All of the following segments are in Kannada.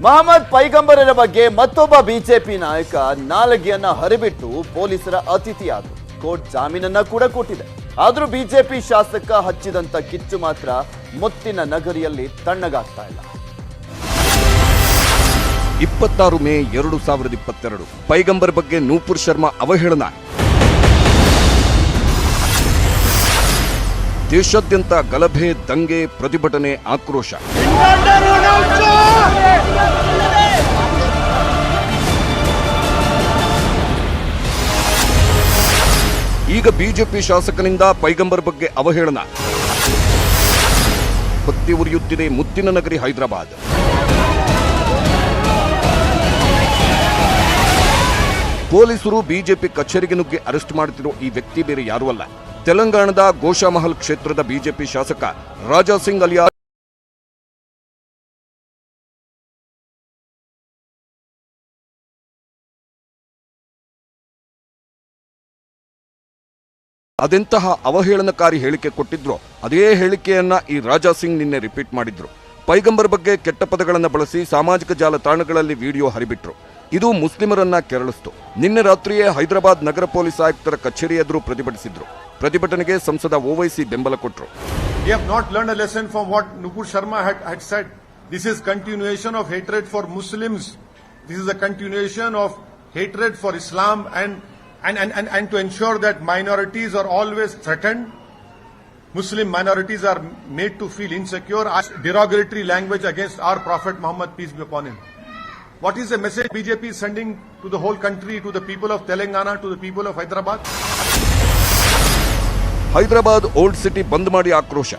ಮಹಮ್ಮದ್ ಪೈಗಂಬರರ ಬಗ್ಗೆ ಮತ್ತೊಬ್ಬ ಬಿಜೆಪಿ ನಾಯಕ ನಾಲಗೆಯನ್ನ ಹರಿಬಿಟ್ಟು ಪೊಲೀಸರ ಅತಿಥಿಯಾದರು. ಕೋರ್ಟ್ ಜಾಮೀನನ್ನ ಕೂಡ ಕೊಟ್ಟಿದೆ. ಆದರೂ ಬಿಜೆಪಿ ಶಾಸಕ ಹಚ್ಚಿದಂತ ಕಿಚ್ಚು ಮಾತ್ರ ಮುತ್ತಿನ ನಗರಿಯಲ್ಲಿ ತಣ್ಣಗಾಗ್ತಾ ಇಲ್ಲ. 26 ಮೇ 2022 ಪೈಗಂಬರ್ ಬಗ್ಗೆ ನೂಪುರ್ ಶರ್ಮಾ ಅವಹೇಳನ. ದೇಶಾದ್ಯಂತ ಗಲಭೆ, ದಂಗೆ, ಪ್ರತಿಭಟನೆ, ಆಕ್ರೋಶ. ಈಗ ಬಿಜೆಪಿ ಶಾಸಕನಿಂದ ಪೈಗಂಬರ್ ಬಗ್ಗೆ ಅವಹೇಳನ. ಹೊತ್ತಿ ಉರಿಯುತ್ತಿದೆ ಮುತ್ತಿನ ನಗರಿ ಹೈದರಾಬಾದ್. ಪೊಲೀಸರು ಬಿಜೆಪಿ ಕಚೇರಿಗೆ ನುಗ್ಗಿ ಅರೆಸ್ಟ್ ಮಾಡುತ್ತಿರೋ ಈ ವ್ಯಕ್ತಿ ಬೇರೆ ಯಾರೂ ಅಲ್ಲ, ತೆಲಂಗಾಣದ ಗೋಶಾಮಹಲ್ ಕ್ಷೇತ್ರದ ಬಿಜೆಪಿ ಶಾಸಕ ರಾಜಾ ಸಿಂಗ್ ಅಲಿಯಾ. ಅದೆಂತಹ ಅವಹೇಳನಕಾರಿ ಹೇಳಿಕೆ ಕೊಟ್ಟಿದ್ರು, ಅದೇ ಹೇಳಿಕೆಯನ್ನ ಈ ರಾಜಾ ಸಿಂಗ್ ನಿನ್ನೆ ರಿಪೀಟ್ ಮಾಡಿದ್ರು. ಪೈಗಂಬರ್ ಬಗ್ಗೆ ಕೆಟ್ಟ ಪದಗಳನ್ನು ಬಳಸಿ ಸಾಮಾಜಿಕ ಜಾಲತಾಣಗಳಲ್ಲಿ ವಿಡಿಯೋ ಹರಿಬಿಟ್ರು. ಇದು ಮುಸ್ಲಿಮರನ್ನ ಕೆರಳಿಸಿತು. ನಿನ್ನೆ ರಾತ್ರಿಯೇ ಹೈದರಾಬಾದ್ ನಗರ ಪೊಲೀಸ್ ಆಯುಕ್ತರ ಕಚೇರಿ ಎದುರು ಪ್ರತಿಭಟಿಸಿದ್ರು. ಪ್ರತಿಭಟನೆಗೆ ಸಂಸದ ಓವೈಸಿ ಬೆಂಬಲ ಕೊಟ್ಟರು. We have not learned a lesson from what Nupur Sharma had said. This is continuation of hatred for Muslims. This is a continuation of hatred for Islam and to ensure that minorities are always threatened. Muslim minorities are made to feel insecure. Derogatory language against our Prophet Muhammad, peace be upon him. What is the message BJP is sending to the whole country, to the people of Telangana, to the people of Hyderabad? Hyderabad old city ಬಂದ್ ಮಾಡಿ ಆಕ್ರೋಶ.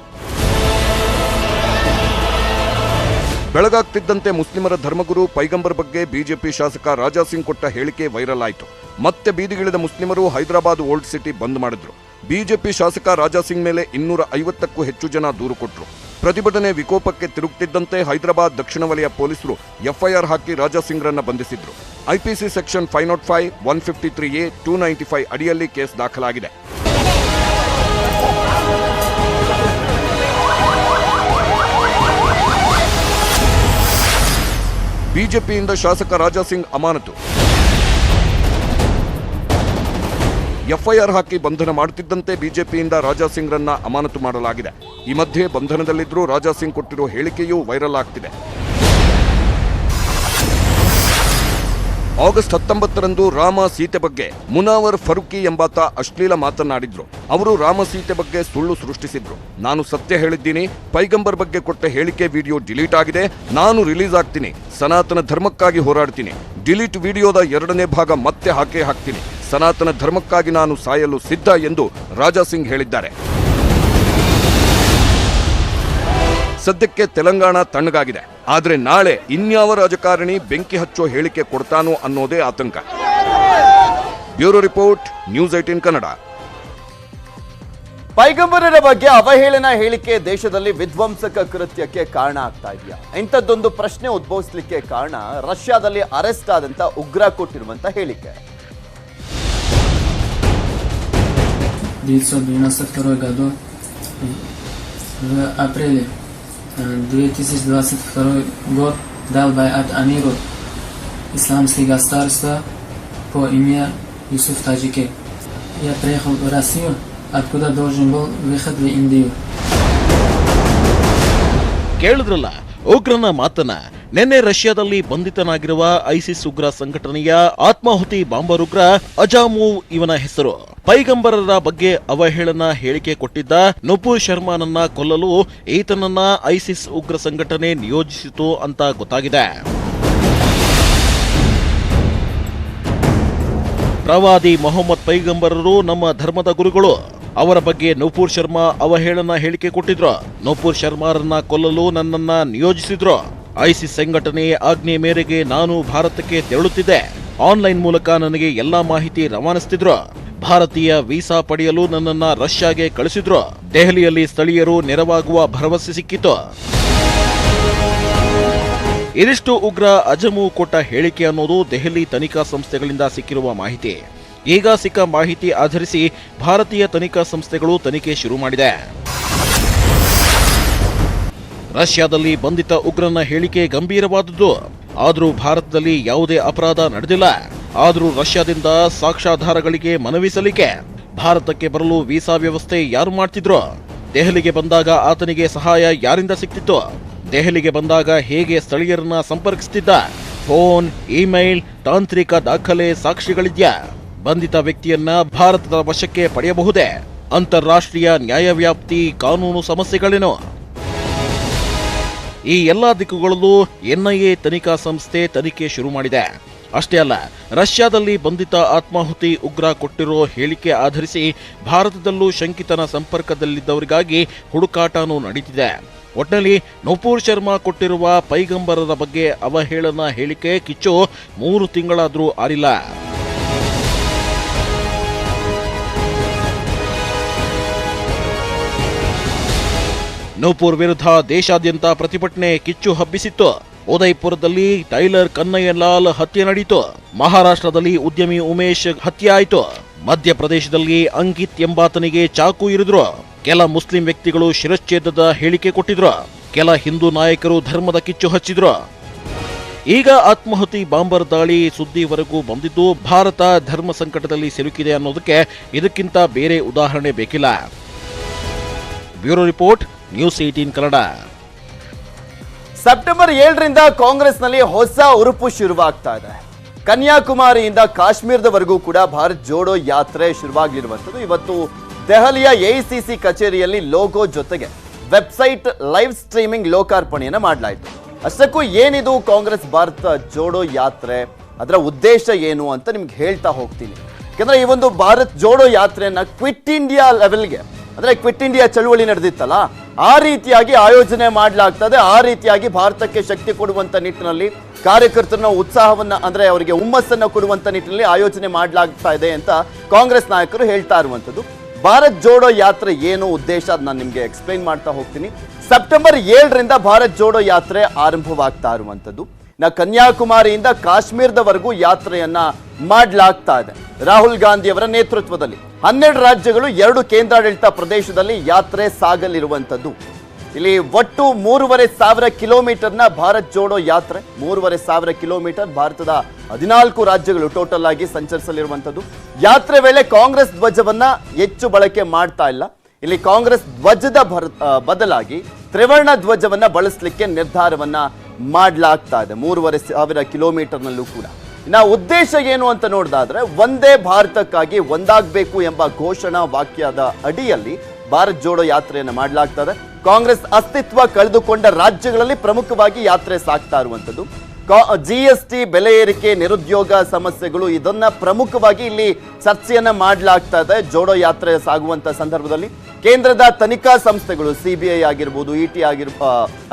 ಬೆಳಗಾಗ್ತಿದ್ದಂತೆ ಮುಸ್ಲಿಮರ ಧರ್ಮಗುರು ಪೈಗಂಬರ್ ಬಗ್ಗೆ ಬಿಜೆಪಿ ಶಾಸಕ ರಾಜಾ ಸಿಂಗ್ ಕೊಟ್ಟ ಹೇಳಿಕೆ ವೈರಲ್ ಆಯಿತು. ಮತ್ತೆ ಬೀದಿಗಿಳಿದ ಮುಸ್ಲಿಮರು ಹೈದರಾಬಾದ್ ಓಲ್ಡ್ ಸಿಟಿ ಬಂದ್ ಮಾಡಿದ್ರು. ಬಿಜೆಪಿ ಶಾಸಕ ರಾಜಾ ಸಿಂಗ್ ಮೇಲೆ 250ಕ್ಕೂ ಹೆಚ್ಚು ಜನ ದೂರು ಕೊಟ್ಟರು. ಪ್ರತಿಭಟನೆ ವಿಕೋಪಕ್ಕೆ ತಿರುಗುತ್ತಿದ್ದಂತೆ ಹೈದರಾಬಾದ್ ದಕ್ಷಿಣ ವಲಯ ಪೊಲೀಸರು ಎಫ್ಐಆರ್ ಹಾಕಿ ರಾಜಾ ಸಿಂಗ್ರನ್ನ ಬಂಧಿಸಿದ್ರು. ಐಪಿಸಿ ಸೆಕ್ಷನ್ 505, 153A, 295 ಅಡಿಯಲ್ಲಿ ಕೇಸ್ ದಾಖಲಾಗಿದೆ. ಬಿಜೆಪಿಯಿಂದ ಶಾಸಕ ರಾಜಾ ಸಿಂಗ್ ಅಮಾನತು. ಎಫ್ಐಆರ್ ಹಾಕಿ ಬಂಧನ ಮಾಡುತ್ತಿದ್ದಂತೆ ಬಿಜೆಪಿಯಿಂದ ರಾಜಾ ಸಿಂಗ್ರನ್ನ ಅಮಾನತು ಮಾಡಲಾಗಿದೆ. ಈ ಮಧ್ಯೆ ಬಂಧನದಲ್ಲಿದ್ದರೂ ರಾಜಾ ಸಿಂಗ್ ಕೊಟ್ಟಿರೋ ಹೇಳಿಕೆಯೂ ವೈರಲ್ ಆಗ್ತಿದೆ. ಆಗಸ್ಟ್ 19ರಂದು ರಾಮ ಸೀತೆ ಬಗ್ಗೆ ಮುನಾವರ್ ಫರೂಕಿ ಎಂಬಾತ ಅಶ್ಲೀಲ ಮಾತನಾಡಿದ್ರು. ಅವರು ರಾಮ ಸೀತೆ ಬಗ್ಗೆ ಸುಳ್ಳು ಸೃಷ್ಟಿಸಿದ್ರು. ನಾನು ಸತ್ಯ ಹೇಳಿದ್ದೀನಿ, ಪೈಗಂಬರ್ ಬಗ್ಗೆ ಕೊಟ್ಟ ಹೇಳಿಕೆ ವಿಡಿಯೋ ಡಿಲೀಟ್ ಆಗಿದೆ, ನಾನು ರಿಲೀಸ್ ಆಗ್ತೀನಿ, ಸನಾತನ ಧರ್ಮಕ್ಕಾಗಿ ಹೋರಾಡ್ತೀನಿ, ಡಿಲೀಟ್ ವಿಡಿಯೋದ 2ನೇ ಭಾಗ ಮತ್ತೆ ಹಾಕ್ತೀನಿ, ಸನಾತನ ಧರ್ಮಕ್ಕಾಗಿ ನಾನು ಸಾಯಲು ಸಿದ್ಧ ಎಂದು ರಾಜಾ ಸಿಂಗ್ ಹೇಳಿದ್ದಾರೆ. ಸದ್ಯಕ್ಕೆ ತೆಲಂಗಾಣ ತಣ್ಣಗಾಗಿದೆ. ಆದರೆ ನಾಳೆ ಇನ್ಯಾವ ರಾಜಕಾರಣಿ ಬೆಂಕಿ ಹಚ್ಚೋ ಹೇಳಿಕೆ ಕೊಡ್ತಾನೋ ಅನ್ನೋದೇ ಆತಂಕ. Bureau report, news 18 Kannada. ಪೈಗಂಬರರ ಬಗ್ಗೆ ಅವಹೇಳನ ಹೇಳಿಕೆ ದೇಶದಲ್ಲಿ ವಿಧ್ವಂಸಕ ಕೃತ್ಯಕ್ಕೆ ಕಾರಣ ಆಗ್ತಾ ಇದೆಯಾ? ಇಂಥದ್ದೊಂದು ಪ್ರಶ್ನೆ ಉದ್ಭವಿಸಲಿಕ್ಕೆ ಕಾರಣ ರಷ್ಯಾದಲ್ಲಿ ಅರೆಸ್ಟ್ ಆದಂತ ಉಗ್ರ ಕೊಟ್ಟಿರುವಂತ ಹೇಳಿಕೆ. 1992 году в апреле 2022 год дал байат амиру исламских государств по имени Юсуф Таджики. Я приехал в Россию, откуда должен был выехать в Индию. ಕೇಳಿದ್ರಲ್ಲ ಉಗ್ರನ ಮಾತನ್ನ. ನಿನ್ನೆ ರಷ್ಯಾದಲ್ಲಿ ಬಂಧಿತನಾಗಿರುವ ಐಸಿಸ್ ಉಗ್ರ ಸಂಘಟನೆಯ ಆತ್ಮಾಹುತಿ ಬಾಂಬರ್ ಉಗ್ರ ಅಜಾಮೂವ್ ಇವನ ಹೆಸರು. ಪೈಗಂಬರರ ಬಗ್ಗೆ ಅವಹೇಳನ ಹೇಳಿಕೆ ಕೊಟ್ಟಿದ್ದ ನುಪುರ್ ಶರ್ಮಾನನ್ನ ಕೊಲ್ಲಲು ಈತನನ್ನ ಐಸಿಸ್ ಉಗ್ರ ಸಂಘಟನೆ ನಿಯೋಜಿಸಿತು ಅಂತ ಗೊತ್ತಾಗಿದೆ. ಪ್ರವಾದಿ ಮೊಹಮ್ಮದ್ ಪೈಗಂಬರರು ನಮ್ಮ ಧರ್ಮದ ಗುರುಗಳು. ಅವರ ಬಗ್ಗೆ ನುಪುರ್ ಶರ್ಮಾ ಅವಹೇಳನ ಹೇಳಿಕೆ ಕೊಟ್ಟಿದ್ರು. ನುಪುರ್ ಶರ್ಮಾರನ್ನ ಕೊಲ್ಲಲು ನನ್ನನ್ನ ನಿಯೋಜಿಸಿದ್ರು. ಐಸಿಸ್ ಸಂಘಟನೆ ಆಜ್ಞೆ ಮೇರೆಗೆ ನಾನು ಭಾರತಕ್ಕೆ ತೆರಳುತ್ತಿದ್ದೆ. ಆನ್ಲೈನ್ ಮೂಲಕ ನನಗೆ ಎಲ್ಲಾ ಮಾಹಿತಿ ರವಾನಿಸುತ್ತಿದ್ರು. ಭಾರತೀಯ ವೀಸಾ ಪಡೆಯಲು ನನ್ನನ್ನ ರಷ್ಯಾಗೆ ಕಳಿಸಿದ್ರು. ದೆಹಲಿಯಲ್ಲಿ ಸ್ಥಳೀಯರು ನೆರವಾಗುವ ಭರವಸೆ ಸಿಕ್ಕಿತು. ಇದಿಷ್ಟು ಉಗ್ರ ಅಜಮು ಕೊಟ್ಟ ಹೇಳಿಕೆ ಅನ್ನೋದು ದೆಹಲಿ ತನಿಖಾ ಸಂಸ್ಥೆಗಳಿಂದ ಸಿಕ್ಕಿರುವ ಮಾಹಿತಿ. ಈಗ ಸಿಕ್ಕ ಮಾಹಿತಿ ಆಧರಿಸಿ ಭಾರತೀಯ ತನಿಖಾ ಸಂಸ್ಥೆಗಳು ತನಿಖೆ ಶುರು ಮಾಡಿದೆ. ರಷ್ಯಾದಲ್ಲಿ ಬಂಧಿತ ಉಗ್ರನ ಹೇಳಿಕೆ ಗಂಭೀರವಾದದ್ದು. ಆದರೂ ಭಾರತದಲ್ಲಿ ಯಾವುದೇ ಅಪರಾಧ ನಡೆದಿಲ್ಲ. ಆದರೂ ರಷ್ಯಾದಿಂದ ಸಾಕ್ಷ್ಯಾಧಾರಗಳಿಗೆ ಮನವಿ ಸಲ್ಲಿಕೆ. ಭಾರತಕ್ಕೆ ಬರಲು ವೀಸಾ ವ್ಯವಸ್ಥೆ ಯಾರು ಮಾಡ್ತಿದ್ರು? ದೆಹಲಿಗೆ ಬಂದಾಗ ಆತನಿಗೆ ಸಹಾಯ ಯಾರಿಂದ ಸಿಕ್ತಿತ್ತು? ದೆಹಲಿಗೆ ಬಂದಾಗ ಹೇಗೆ ಸ್ಥಳೀಯರನ್ನ ಸಂಪರ್ಕಿಸುತ್ತಿದ್ದ? ಫೋನ್, ಇಮೇಲ್, ತಾಂತ್ರಿಕ ದಾಖಲೆ, ಸಾಕ್ಷಿಗಳಿದ್ಯಾ? ಬಂಧಿತ ವ್ಯಕ್ತಿಯನ್ನ ಭಾರತದ ವಶಕ್ಕೆ ಪಡೆಯಬಹುದೇ? ಅಂತಾರಾಷ್ಟ್ರೀಯ ನ್ಯಾಯವ್ಯಾಪ್ತಿ, ಕಾನೂನು ಸಮಸ್ಯೆಗಳೇನು? ಈ ಎಲ್ಲಾ ದಿಕ್ಕುಗಳಲ್ಲೂ ಎನ್ಐಎ ತನಿಖಾ ಸಂಸ್ಥೆ ತನಿಖೆ ಶುರು ಮಾಡಿದೆ. ಅಷ್ಟೇ ಅಲ್ಲ, ರಷ್ಯಾದಲ್ಲಿ ಬಂಧಿತ ಆತ್ಮಾಹುತಿ ಉಗ್ರ ಕೊಟ್ಟಿರೋ ಹೇಳಿಕೆ ಆಧರಿಸಿ ಭಾರತದಲ್ಲೂ ಶಂಕಿತನ ಸಂಪರ್ಕದಲ್ಲಿದ್ದವರಿಗಾಗಿ ಹುಡುಕಾಟನೂ ನಡೀತಿದೆ. ಒಟ್ನಲ್ಲಿ ನೂಪುರ್ ಶರ್ಮಾ ಕೊಟ್ಟಿರುವ ಪೈಗಂಬರರ ಬಗ್ಗೆ ಅವಹೇಳನ ಹೇಳಿಕೆ ಕಿಚ್ಚು 3 ತಿಂಗಳಾದರೂ ಆರಿಲ್ಲ. ನೂಪುರ್ ವಿರುದ್ಧ ದೇಶಾದ್ಯಂತ ಪ್ರತಿಭಟನೆ ಕಿಚ್ಚು ಹಬ್ಬಿಸಿತ್ತು. ಉದಯ್ಪುರದಲ್ಲಿ ಟೈಲರ್ ಕನ್ನಯ್ಯಲಾಲ್ ಹತ್ಯೆ ನಡೆಯಿತು. ಮಹಾರಾಷ್ಟ್ರದಲ್ಲಿ ಉದ್ಯಮಿ ಉಮೇಶ್ ಹತ್ಯೆ ಆಯಿತು. ಮಧ್ಯಪ್ರದೇಶದಲ್ಲಿ ಅಂಕಿತ್ ಎಂಬಾತನಿಗೆ ಚಾಕು ಇರಿದ್ರು. ಕೆಲ ಮುಸ್ಲಿಂ ವ್ಯಕ್ತಿಗಳು ಶಿರಚ್ಛೇದದ ಹೇಳಿಕೆ ಕೊಟ್ಟಿದ್ರು. ಕೆಲ ಹಿಂದೂ ನಾಯಕರು ಧರ್ಮದ ಕಿಚ್ಚು ಹಚ್ಚಿದ್ರು. ಈಗ ಆತ್ಮಾಹುತಿ ಬಾಂಬರ್ ದಾಳಿ ಸುದ್ದಿವರೆಗೂ ಬಂದಿದ್ದು ಭಾರತ ಧರ್ಮ ಸಂಕಟದಲ್ಲಿ ಸಿಲುಕಿದೆ ಅನ್ನೋದಕ್ಕೆ ಇದಕ್ಕಿಂತ ಬೇರೆ ಉದಾಹರಣೆ ಬೇಕಿಲ್ಲ. Bureau report, news 18 Kannada. September 7ರಿಂದ ಕಾಂಗ್ರೆಸ್ನಲ್ಲಿ ಹೊಸ ಉರುಪು ಶುರುವಾಗ್ತಾ ಇದೆ. ಕನ್ಯಾಕುಮಾರಿಯಿಂದ ಕಾಶ್ಮೀರದವರೆಗೂ ಕೂಡ ಭಾರತ್ ಜೋಡೋ ಯಾತ್ರೆ ಶುರುವಾಗಲಿರುವಂಥದ್ದು. ಇವತ್ತು ದೆಹಲಿಯ ಎಐಸಿಸಿ ಕಚೇರಿಯಲ್ಲಿ ಲೋಗೋ ಜೊತೆಗೆ ವೆಬ್ಸೈಟ್ ಲೈವ್ ಸ್ಟ್ರೀಮಿಂಗ್ ಲೋಕಾರ್ಪಣೆಯನ್ನು ಮಾಡಲಾಯಿತು. ಅಷ್ಟಕ್ಕೂ ಏನಿದು ಕಾಂಗ್ರೆಸ್ ಭಾರತ ಜೋಡೋ ಯಾತ್ರೆ, ಅದರ ಉದ್ದೇಶ ಏನು ಅಂತ ನಿಮ್ಗೆ ಹೇಳ್ತಾ ಹೋಗ್ತೀನಿ. ಯಾಕಂದ್ರೆ ಈ ಒಂದು ಭಾರತ್ ಜೋಡೋ ಯಾತ್ರೆಯನ್ನ ಕ್ವಿಟ್ ಇಂಡಿಯಾ ಲೆವೆಲ್ಗೆ, ಅಂದ್ರೆ ಕ್ವಿಟ್ ಇಂಡಿಯಾ ಚಳುವಳಿ ನಡೆದಿತ್ತಲ್ಲ, ಆ ರೀತಿಯಾಗಿ ಆಯೋಜನೆ ಮಾಡಲಾಗ್ತದೆ. ಆ ರೀತಿಯಾಗಿ ಭಾರತಕ್ಕೆ ಶಕ್ತಿ ಕೊಡುವಂತ ನಿಟ್ಟಿನಲ್ಲಿ, ಕಾರ್ಯಕರ್ತರನ್ನ ಉತ್ಸಾಹವನ್ನ, ಅಂದ್ರೆ ಅವರಿಗೆ ಹುಮ್ಮಸ್ಸನ್ನ ಕೊಡುವಂತ ನಿಟ್ಟಿನಲ್ಲಿ ಆಯೋಜನೆ ಮಾಡಲಾಗ್ತಾ ಇದೆ ಅಂತ ಕಾಂಗ್ರೆಸ್ ನಾಯಕರು ಹೇಳ್ತಾ ಇರುವಂತದ್ದು. ಭಾರತ್ ಜೋಡೋ ಯಾತ್ರೆ ಏನು ಉದ್ದೇಶ ನಾನು ನಿಮ್ಗೆ ಎಕ್ಸ್ಪ್ಲೈನ್ ಮಾಡ್ತಾ ಹೋಗ್ತೀನಿ. ಸೆಪ್ಟೆಂಬರ್ 7ರಿಂದ ಭಾರತ್ ಜೋಡೋ ಯಾತ್ರೆ ಆರಂಭವಾಗ್ತಾ ಇರುವಂತದ್ದು. ಕನ್ಯಾಕುಮಾರಿಯಿಂದ ಕಾಶ್ಮೀರದವರೆಗೂ ಯಾತ್ರೆಯನ್ನ ಮಾಡಲಾಗ್ತಾ ಇದೆ. ರಾಹುಲ್ ಗಾಂಧಿ ಅವರ ನೇತೃತ್ವದಲ್ಲಿ 12 ರಾಜ್ಯಗಳು 2 ಕೇಂದ್ರಾಡಳಿತ ಪ್ರದೇಶದಲ್ಲಿ ಯಾತ್ರೆ ಸಾಗಲಿರುವಂಥದ್ದು. ಇಲ್ಲಿ ಒಟ್ಟು 3,500 ಕಿಲೋಮೀಟರ್ನ ಭಾರತ್ ಜೋಡೋ ಯಾತ್ರೆ, 3,500 ಕಿಲೋಮೀಟರ್ ಭಾರತದ 14 ರಾಜ್ಯಗಳು ಟೋಟಲ್ ಆಗಿ ಸಂಚರಿಸಲಿರುವಂಥದ್ದು. ಯಾತ್ರೆ ವೇಳೆ ಕಾಂಗ್ರೆಸ್ ಧ್ವಜವನ್ನ ಹೆಚ್ಚು ಬಳಕೆ ಮಾಡ್ತಾ ಇಲ್ಲ. ಇಲ್ಲಿ ಕಾಂಗ್ರೆಸ್ ಧ್ವಜದ ಬದಲಾಗಿ ತ್ರಿವರ್ಣ ಧ್ವಜವನ್ನ ಬಳಸಲಿಕ್ಕೆ ನಿರ್ಧಾರವನ್ನ ಮಾಡಲಾಗ್ತಾ ಇದೆ 3,500 ಕಿಲೋಮೀಟರ್ನಲ್ಲೂ ಕೂಡ. ಉದ್ದೇಶ ಏನು ಅಂತ ನೋಡಿದಾದ್ರೆ, ಒಂದೇ ಭಾರತಕ್ಕಾಗಿ ಒಂದಾಗಬೇಕು ಎಂಬ ಘೋಷಣಾ ವಾಕ್ಯದ ಅಡಿಯಲ್ಲಿ ಭಾರತ್ ಜೋಡೋ ಯಾತ್ರೆಯನ್ನು ಮಾಡಲಾಗ್ತದೆ. ಕಾಂಗ್ರೆಸ್ ಅಸ್ತಿತ್ವ ಕಳೆದುಕೊಂಡ ರಾಜ್ಯಗಳಲ್ಲಿ ಪ್ರಮುಖವಾಗಿ ಯಾತ್ರೆ ಸಾಗ್ತಾ ಇರುವಂಥದ್ದು. GST, ಬೆಲೆ ಏರಿಕೆ, ನಿರುದ್ಯೋಗ ಸಮಸ್ಯೆಗಳು, ಇದನ್ನ ಪ್ರಮುಖವಾಗಿ ಇಲ್ಲಿ ಚರ್ಚೆಯನ್ನ ಮಾಡಲಾಗ್ತಾ ಇದೆ. ಜೋಡೋ ಯಾತ್ರೆ ಸಾಗುವಂತ ಸಂದರ್ಭದಲ್ಲಿ ಕೇಂದ್ರದ ತನಿಖಾ ಸಂಸ್ಥೆಗಳು, CBI ಆಗಿರ್ಬೋದು,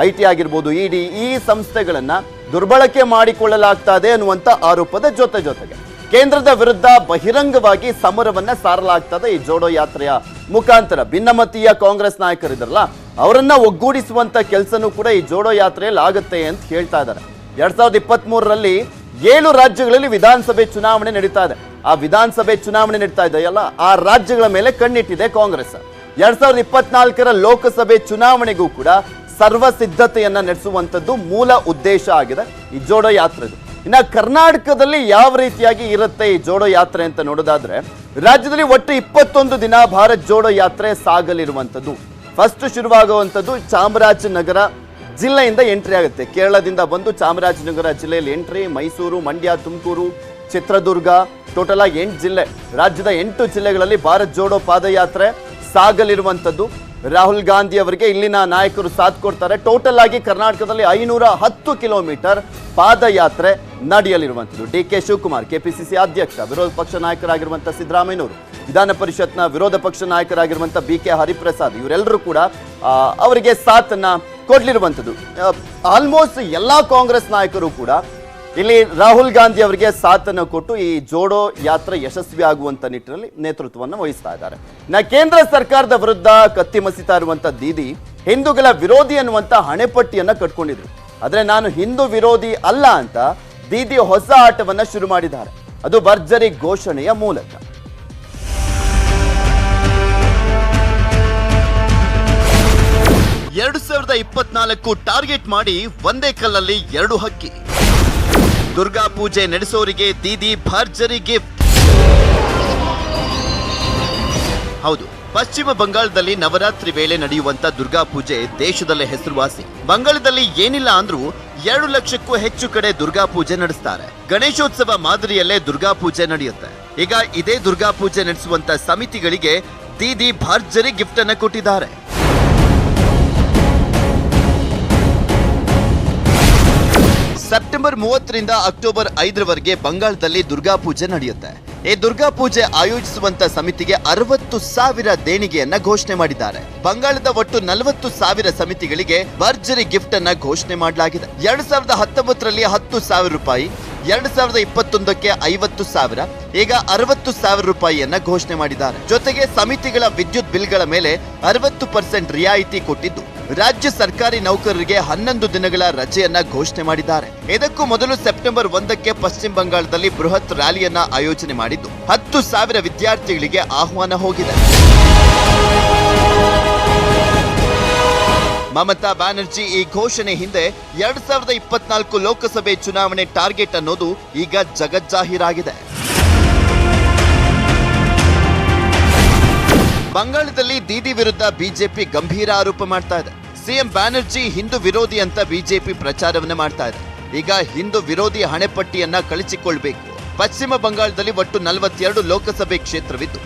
IT ಆಗಿರ್ಬೋದು, ED, ಈ ಸಂಸ್ಥೆಗಳನ್ನ ದುರ್ಬಳಕೆ ಮಾಡಿಕೊಳ್ಳಲಾಗ್ತಾ ಇದೆ ಅನ್ನುವಂತ ಆರೋಪದ ಜೊತೆಗೆ ಕೇಂದ್ರದ ವಿರುದ್ಧ ಬಹಿರಂಗವಾಗಿ ಸಮರವನ್ನ ಸಾರಲಾಗ್ತದೆ ಈ ಜೋಡೋ ಯಾತ್ರೆಯ ಮುಖಾಂತರ. ಭಿನ್ನಮತೀಯ ಕಾಂಗ್ರೆಸ್ ನಾಯಕರಿದ್ದಾರಲ್ಲ, ಅವರನ್ನ ಒಗ್ಗೂಡಿಸುವಂತ ಕೆಲಸನೂ ಕೂಡ ಈ ಜೋಡೋ ಯಾತ್ರೆಯಲ್ಲಿ ಆಗುತ್ತೆ ಅಂತ ಹೇಳ್ತಾ ಇದ್ದಾರೆ. 2023ರಲ್ಲಿ 7 ರಾಜ್ಯಗಳಲ್ಲಿ ವಿಧಾನಸಭೆ ಚುನಾವಣೆ ನಡೀತಾ ಇದೆ. ಆ ವಿಧಾನಸಭೆ ಚುನಾವಣೆ ನಡೀತಾ ಇದೆಯಲ್ಲ, ಆ ರಾಜ್ಯಗಳ ಮೇಲೆ ಕಣ್ಣಿಟ್ಟಿದೆ ಕಾಂಗ್ರೆಸ್. 2024ರ ಲೋಕಸಭೆ ಚುನಾವಣೆಗೂ ಕೂಡ ಸರ್ವ ಸಿದ್ಧತೆಯನ್ನ ನಡೆಸುವಂತದ್ದು ಮೂಲ ಉದ್ದೇಶ ಆಗಿದೆ ಈ ಜೋಡೋ ಯಾತ್ರೆದು. ಇನ್ನು ಕರ್ನಾಟಕದಲ್ಲಿ ಯಾವ ರೀತಿಯಾಗಿ ಇರುತ್ತೆ ಈ ಜೋಡೋ ಯಾತ್ರೆ ಅಂತ ನೋಡೋದಾದ್ರೆ, ರಾಜ್ಯದಲ್ಲಿ ಒಟ್ಟು 21 ದಿನ ಭಾರತ್ ಜೋಡೋ ಯಾತ್ರೆ ಸಾಗಲಿರುವಂತದ್ದು. ಫಸ್ಟ್ ಶುರುವಾಗುವಂಥದ್ದು ಚಾಮರಾಜನಗರ ಜಿಲ್ಲೆಯಿಂದ ಎಂಟ್ರಿ ಆಗುತ್ತೆ. ಕೇರಳದಿಂದ ಬಂದು ಚಾಮರಾಜನಗರ ಜಿಲ್ಲೆಯಲ್ಲಿ ಎಂಟ್ರಿ, ಮೈಸೂರು, ಮಂಡ್ಯ, ತುಮಕೂರು, ಚಿತ್ರದುರ್ಗ, ಟೋಟಲ್ ಆಗಿ 8 ಜಿಲ್ಲೆ, ರಾಜ್ಯದ 8 ಜಿಲ್ಲೆಗಳಲ್ಲಿ ಭಾರತ್ ಜೋಡೋ ಪಾದಯಾತ್ರೆ ಸಾಗಲಿರುವಂಥದ್ದು. ರಾಹುಲ್ ಗಾಂಧಿ ಅವರಿಗೆ ಇಲ್ಲಿನ ನಾಯಕರು ಸಾಥ್ ಕೊಡ್ತಾರೆ. ಟೋಟಲ್ ಆಗಿ ಕರ್ನಾಟಕದಲ್ಲಿ 510 ಕಿಲೋಮೀಟರ್ ಪಾದಯಾತ್ರೆ ನಡೆಯಲಿರುವಂಥದ್ದು. DK ಶಿವಕುಮಾರ್, KPCC ಅಧ್ಯಕ್ಷ, ವಿರೋಧ ಪಕ್ಷ ನಾಯಕರಾಗಿರುವಂಥ ಸಿದ್ದರಾಮಯ್ಯನವರು, ವಿಧಾನ ಪರಿಷತ್ನ ವಿರೋಧ ಪಕ್ಷ ನಾಯಕರಾಗಿರುವಂಥ BK ಹರಿಪ್ರಸಾದ್, ಇವರೆಲ್ಲರೂ ಕೂಡ ಅವರಿಗೆ ಸಾಥನ್ನ ಕೊಡ್ಲಿರುವಂಥದ್ದು. ಆಲ್ಮೋಸ್ಟ್ ಎಲ್ಲಾ ಕಾಂಗ್ರೆಸ್ ನಾಯಕರು ಕೂಡ ಇಲ್ಲಿ ರಾಹುಲ್ ಗಾಂಧಿ ಅವರಿಗೆ ಸಾಥನ್ನು ಕೊಟ್ಟು ಈ ಜೋಡೋ ಯಾತ್ರೆ ಯಶಸ್ವಿ ಆಗುವಂತ ನಿಟ್ಟಿನಲ್ಲಿ ನೇತೃತ್ವವನ್ನು ವಹಿಸ್ತಾ ಇದ್ದಾರೆ. ಕೇಂದ್ರ ಸರ್ಕಾರದ ವಿರುದ್ಧ ಕತ್ತಿ ಮಸಿತಾ ಇರುವಂತ ದೀದಿ ಹಿಂದೂಗಳ ವಿರೋಧಿ ಅನ್ನುವಂತ ಹಣೆಪಟ್ಟಿಯನ್ನ ಕಟ್ಕೊಂಡಿದ್ರು. ಆದ್ರೆ ನಾನು ಹಿಂದೂ ವಿರೋಧಿ ಅಲ್ಲ ಅಂತ ದೀದಿ ಹೊಸ ಆಟವನ್ನ ಶುರು ಮಾಡಿದ್ದಾರೆ. ಅದು ಭರ್ಜರಿ ಘೋಷಣೆಯ ಮೂಲಕ. 2024 ಟಾರ್ಗೆಟ್ ಮಾಡಿ ಒಂದೇ ಕಲ್ಲಲ್ಲಿ 2 ಹಕ್ಕಿ. ದುರ್ಗಾ ಪೂಜೆ ನಡೆಸೋರಿಗೆ ದೀದಿ ಭರ್ಜರಿ ಗಿಫ್ಟ್. ಹೌದು, ಪಶ್ಚಿಮ ಬಂಗಾಳದಲ್ಲಿ ನವರಾತ್ರಿ ವೇಳೆ ನಡೆಯುವಂತ ದುರ್ಗಾ ಪೂಜೆ ದೇಶದಲ್ಲೇ ಹೆಸರುವಾಸಿ. ಬಂಗಾಳದಲ್ಲಿ ಏನಿಲ್ಲ ಅಂದ್ರೂ 2 ಲಕ್ಷಕ್ಕೂ ಹೆಚ್ಚು ಕಡೆ ದುರ್ಗಾ ಪೂಜೆ ನಡೆಸ್ತಾರೆ. ಗಣೇಶೋತ್ಸವ ಮಾದರಿಯಲ್ಲೇ ದುರ್ಗಾ ಪೂಜೆ ನಡೆಯುತ್ತೆ. ಈಗ ಇದೇ ದುರ್ಗಾ ಪೂಜೆ ನಡೆಸುವಂತ ಸಮಿತಿಗಳಿಗೆ ದೀದಿ ಭರ್ಜರಿ ಗಿಫ್ಟ್ ಅನ್ನ ಕೊಟ್ಟಿದ್ದಾರೆ. ಸೆಪ್ಟೆಂಬರ್ 30ರಿಂದ ಅಕ್ಟೋಬರ್ 5ರವರೆಗೆ ಬಂಗಾಳದಲ್ಲಿ ದುರ್ಗಾ ಪೂಜೆ ನಡೆಯುತ್ತೆ. ಈ ದುರ್ಗಾ ಪೂಜೆ ಆಯೋಜಿಸುವಂತ ಸಮಿತಿಗೆ 60,000 ದೇಣಿಗೆಯನ್ನ ಘೋಷಣೆ ಮಾಡಿದ್ದಾರೆ. ಬಂಗಾಳದ ಒಟ್ಟು 40,000 ಸಮಿತಿಗಳಿಗೆ ಭರ್ಜರಿ ಗಿಫ್ಟ್ ಅನ್ನ ಘೋಷಣೆ ಮಾಡಲಾಗಿದೆ. 2019ರಲ್ಲಿ 10,000 ರೂಪಾಯಿ, 2021ಕ್ಕೆ 50,000, ಈಗ 60,000 ರೂಪಾಯಿಯನ್ನ ಘೋಷಣೆ ಮಾಡಿದ್ದಾರೆ. ಜೊತೆಗೆ ಸಮಿತಿಗಳ ವಿದ್ಯುತ್ ಬಿಲ್ಗಳ ಮೇಲೆ 60% ರಿಯಾಯಿತಿ ಕೊಟ್ಟಿದ್ದು, ರಾಜ್ಯ ಸರ್ಕಾರಿ ನೌಕರರಿಗೆ 11 ದಿನಗಳ ರಜೆಯನ್ನ ಘೋಷಣೆ ಮಾಡಿದ್ದಾರೆ. ಇದಕ್ಕೂ ಮೊದಲು ಸೆಪ್ಟೆಂಬರ್ 1ಕ್ಕೆ ಪಶ್ಚಿಮ ಬಂಗಾಳದಲ್ಲಿ ಬೃಹತ್ ರ್ಯಾಲಿಯನ್ನ ಆಯೋಜನೆ ಮಾಡಿದ್ದು 10,000 ವಿದ್ಯಾರ್ಥಿಗಳಿಗೆ ಆಹ್ವಾನ ಹೋಗಿದೆ. ಮಮತಾ ಬ್ಯಾನರ್ಜಿ ಈ ಘೋಷಣೆ ಹಿಂದೆ 2024 ಲೋಕಸಭೆ ಚುನಾವಣೆ ಟಾರ್ಗೆಟ್ ಅನ್ನೋದು ಈಗ ಜಗಜ್ಜಾಹೀರಾಗಿದೆ. ಬಂಗಾಳದಲ್ಲಿ ದೀದಿ ವಿರುದ್ಧ ಬಿಜೆಪಿ ಗಂಭೀರ ಆರೋಪ ಮಾಡ್ತಾ ಇದೆ. ಸಿಎಂ ಬ್ಯಾನರ್ಜಿ ಹಿಂದೂ ವಿರೋಧಿ ಅಂತ ಬಿಜೆಪಿ ಪ್ರಚಾರವನ್ನ ಮಾಡ್ತಾ ಇದೆ. ಈಗ ಹಿಂದೂ ವಿರೋಧಿ ಹಣೆಪಟ್ಟಿಯನ್ನ ಕಳಚಿಕೊಳ್ಬೇಕು. ಪಶ್ಚಿಮ ಬಂಗಾಳದಲ್ಲಿ ಒಟ್ಟು 42 ಲೋಕಸಭೆ ಕ್ಷೇತ್ರವಿದ್ದು